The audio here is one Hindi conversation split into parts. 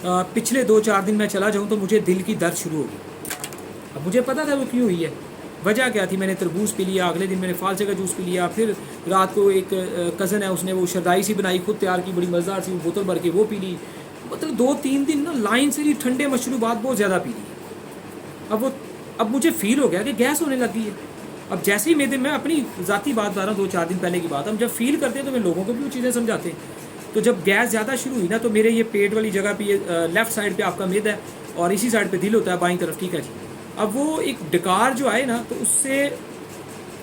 पिछले 2-4 दिन मैं चला जाऊँ तो मुझे दिल की दर्द शुरू होगी। अब मुझे पता था वो क्यों हुई है, वजह क्या थी। मैंने तरबूज पी लिया, अगले दिन मैंने फालसे का जूस पी लिया, फिर रात को एक कज़न है उसने वो शरदाई सी बनाई, खुद तैयार की, बड़ी मज़ेदार सी, बोतल भर के वो पी ली। मतलब 2-3 दिन ना लाइन से ही ठंडे मशरूबात बहुत ज़्यादा पी ली। अब मुझे फील हो गया कि गैस होने लगी है। अब जैसे ही मैं अपनी ज़ाती बात बता रहा हूँ, 2-4 दिन पहले की बात, हम जब फील करते हैं तो मैं लोगों को भी वो चीज़ें समझाते हैं। तो जब गैस ज़्यादा शुरू हुई ना, तो मेरे ये पेट वाली जगह पे, लेफ़्ट साइड पे आपका मिड है और इसी साइड पे दिल होता है, बाईं तरफ, ठीक है जी। अब वो एक डकार जो आए ना, तो उससे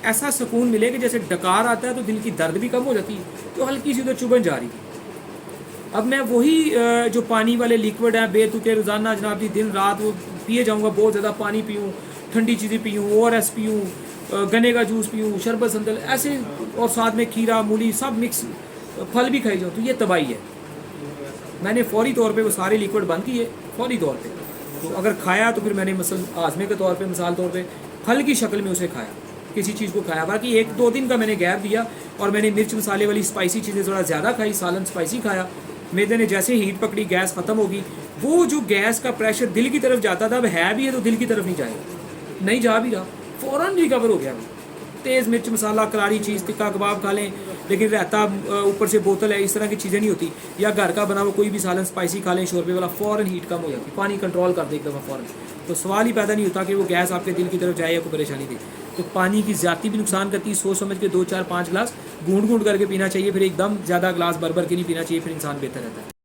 ऐसा सुकून मिले कि जैसे डकार आता है तो दिल की दर्द भी कम हो जाती है, तो हल्की सी उधर चुभन जा रही थी। अब मैं वही जो पानी वाले लिक्विड हैं बेतुके रोज़ाना जनाब जी दिन रात वो पिए जाऊँगा, बहुत ज़्यादा पानी पीऊँ, ठंडी चीज़ें पीऊँ, ORS पीऊँ, गन्ने का जूस पीऊँ, शरबत संदल ऐसे, और साथ में खीरा मूली सब मिक्स, फल भी खाई जाऊँ, तो ये तबाही है। मैंने फौरी तौर पे वो सारे लिक्विड बंद किए, फौरी तौर पे। तो अगर खाया तो फिर मैंने मसल आज़मे के तौर पे, मिसाल तौर पे फल की शक्ल में उसे खाया, किसी चीज़ को खाया। बाकी 1-2 दिन का मैंने गैप दिया और मैंने मिर्च मसाले वाली स्पाइसी चीज़ें थोड़ा ज़्यादा खाई, सालन स्पाइसी खाया। मैदे ने जैसे हीट पकड़ी, गैस ख़त्म होगी। वो जो गैस का प्रेशर दिल की तरफ जाता था, अब है भी है तो दिल की तरफ नहीं जाएगा, नहीं जा भी रहा, फ़ौरन रिकवर हो गया। तेज़ मिर्च मसाला, करारी चीज़, तिक्का कबाब खा लें, लेकिन रहता ऊपर से बोतल है, इस तरह की चीज़ें नहीं होती। या घर का बना हुआ कोई भी सालन स्पाइसी खा लें शोरबे वाला, फ़ौरन हीट कम हो जाती, पानी कंट्रोल कर दे एक दफ़ा फ़ौरन। तो सवाल ही पैदा नहीं होता कि वो गैस आपके दिल की तरफ जाए या कोई परेशानी दे। तो पानी की ज़्यादती भी नुकसान करती है, सोच समझ के 2-4-5 गिलास घूंट घूंट करके पीना चाहिए, फिर एकदम ज़्यादा गिलास भर भर के नहीं पीना चाहिए, फिर इंसान बेहतर रहता है।